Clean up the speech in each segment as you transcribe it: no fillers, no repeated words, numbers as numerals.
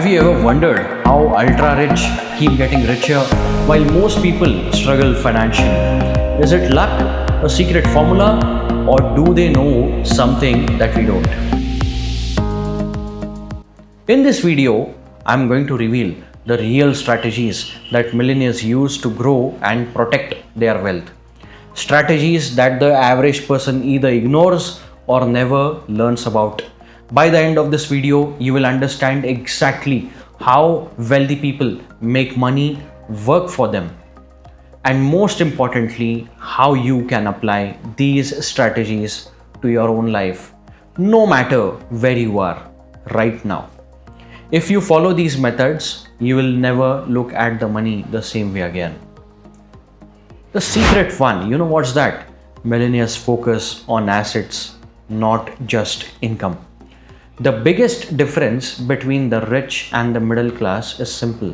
Have you ever wondered how ultra rich keep getting richer while most people struggle financially? Is it luck, a secret formula, or do they know something that we don't? In this video, I'm going to reveal the real strategies that millionaires use to grow and protect their wealth. Strategies that the average person either ignores or never learns about. By the end of this video, you will understand exactly how wealthy people make money work for them, and most importantly, how you can apply these strategies to your own life, no matter where you are right now. If you follow these methods, you will never look at the money the same way again. The secret one, you know what's that? Millionaires focus on assets, not just income. The biggest difference between the rich and the middle class is simple.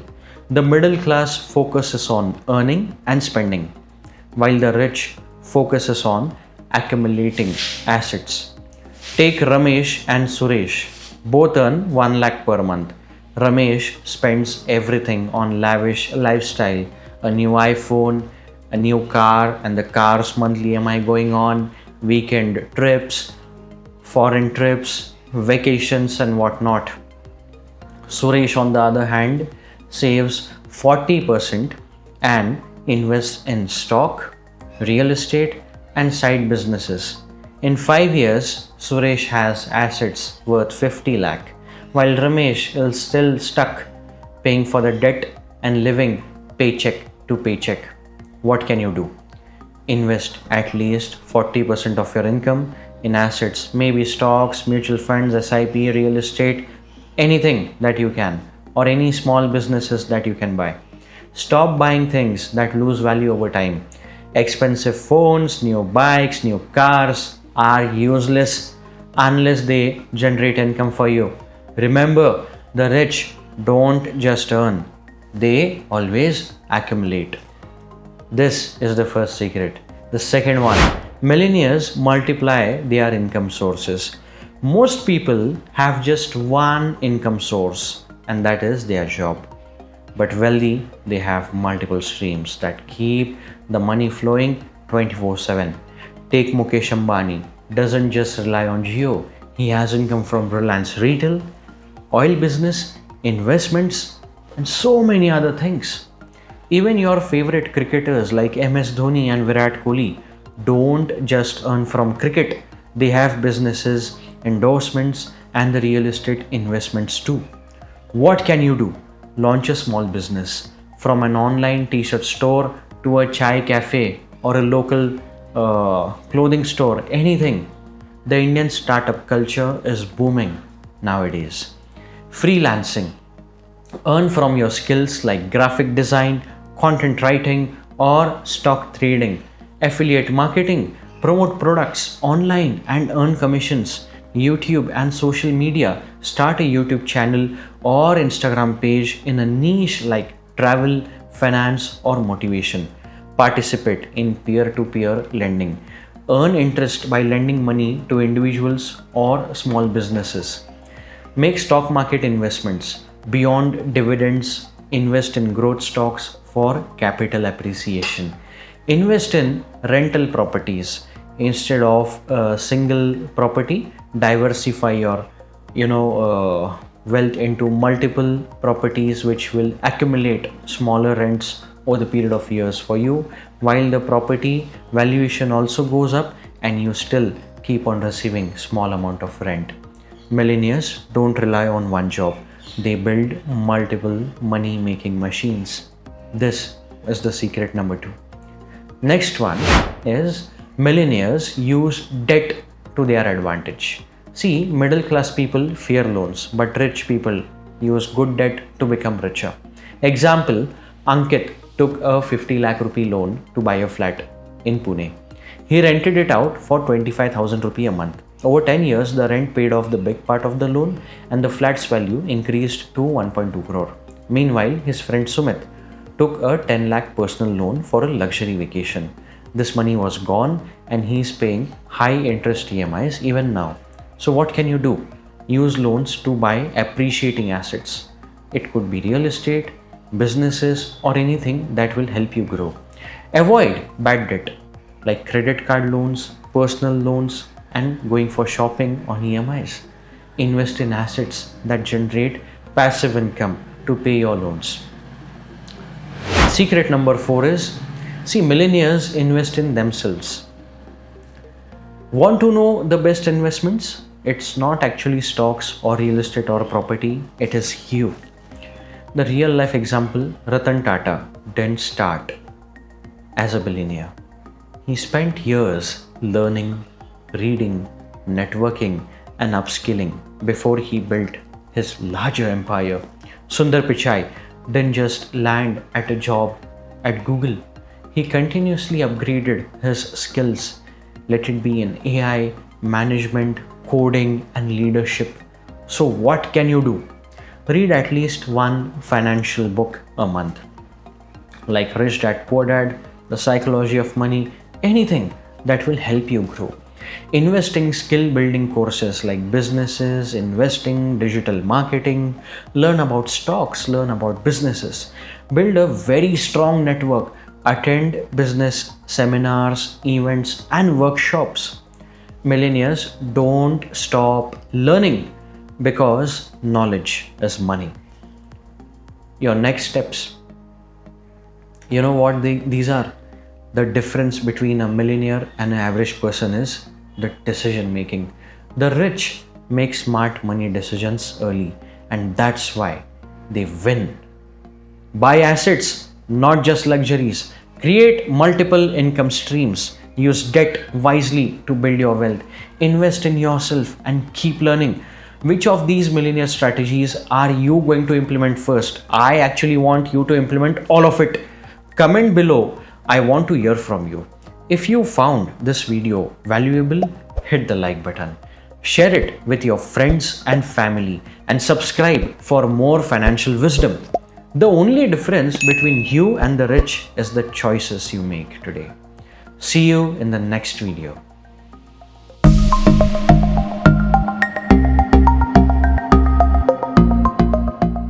The middle class focuses on earning and spending, while the rich focuses on accumulating assets. Take Ramesh and Suresh. Both earn 1 lakh per month. Ramesh spends everything on lavish lifestyle, a new iPhone, a new car, and the car's monthly EMI going on, weekend trips, foreign trips, vacations and whatnot. Suresh, on the other hand, saves 40% and invests in stock, real estate, and side businesses. In 5 years, Suresh has assets worth 50 lakh, while Ramesh is still stuck paying for the debt and living paycheck to paycheck. What can you do? Invest at least 40% of your income in assets, maybe stocks, mutual funds, SIP, real estate, anything that you can, or any small businesses that you can buy. Stop buying things that lose value over time. Expensive phones, new bikes, new cars are useless unless they generate income for you. Remember, the rich don't just earn, they always accumulate. This is the first secret. The second one, millionaires multiply their income sources. Most people have just one income source, and that is their job. But wealthy, they have multiple streams that keep the money flowing 24/7. Take Mukesh Ambani, doesn't just rely on Jio. He has income from Reliance Retail, oil business, investments, and so many other things. Even your favorite cricketers like MS Dhoni and Virat Kohli don't just earn from cricket. They have businesses, endorsements, and the real estate investments too. What can you do? Launch a small business, from an online t-shirt store to a chai cafe or a local clothing store, anything. The Indian startup culture is booming nowadays. Freelancing. Earn from your skills like graphic design, content writing, or stock trading. Affiliate marketing. Promote products online and earn commissions. YouTube and social media. Start a YouTube channel or Instagram page in a niche like travel, finance, or motivation. Participate in peer-to-peer lending. Earn interest by lending money to individuals or small businesses. Make stock market investments. Beyond dividends, invest in growth stocks for capital appreciation. Invest in rental properties. Instead of a single property, diversify your wealth into multiple properties which will accumulate smaller rents over the period of years for you, while the property valuation also goes up and you still keep on receiving small amount of rent. Millionaires don't rely on one job. They build multiple money making machines. This is the secret number 2. Next one is millionaires use debt to their advantage. See, middle class people fear loans, but rich people use good debt to become richer. Example, Ankit took a 50 lakh rupee loan to buy a flat in Pune. He rented it out for 25,000 rupee a month. Over 10 years, the rent paid off the big part of the loan and the flat's value increased to 1.2 crore. Meanwhile, his friend Sumit took a 10 lakh personal loan for a luxury vacation. This money was gone and he's paying high interest EMIs even now. So what can you do? Use loans to buy appreciating assets. It could be real estate, businesses, or anything that will help you grow. Avoid bad debt like credit card loans, personal loans, and going for shopping on EMIs. Invest in assets that generate passive income to pay your loans. Secret number 4 is, see, millionaires invest in themselves. Want to know the best investments? It's not actually stocks or real estate or property, it is you. The real life example, Ratan Tata didn't start as a billionaire. He spent years learning, reading, networking, and upskilling before he built his larger empire. Sundar Pichai didn't just land at a job at Google. He continuously upgraded his skills, let it be in AI, management, coding, and leadership. So, what can you do? Read at least one financial book a month, like Rich Dad Poor Dad, The Psychology of Money, anything that will help you grow. Investing skill building courses like businesses, investing, digital marketing, learn about stocks, learn about businesses, build a very strong network, attend business seminars, events, and workshops. Millionaires don't stop learning because knowledge is money. Your next steps. You know what these are? The difference between a millionaire and an average person is the decision making. The rich make smart money decisions early, and that's why they win. Buy assets, not just luxuries. Create multiple income streams. Use debt wisely to build your wealth. Invest in yourself and keep learning. Which of these millionaire strategies are you going to implement first? I actually want you to implement all of it. Comment below. I want to hear from you. If you found this video valuable, hit the like button. Share it with your friends and family and subscribe for more financial wisdom. The only difference between you and the rich is the choices you make today. See you in the next video.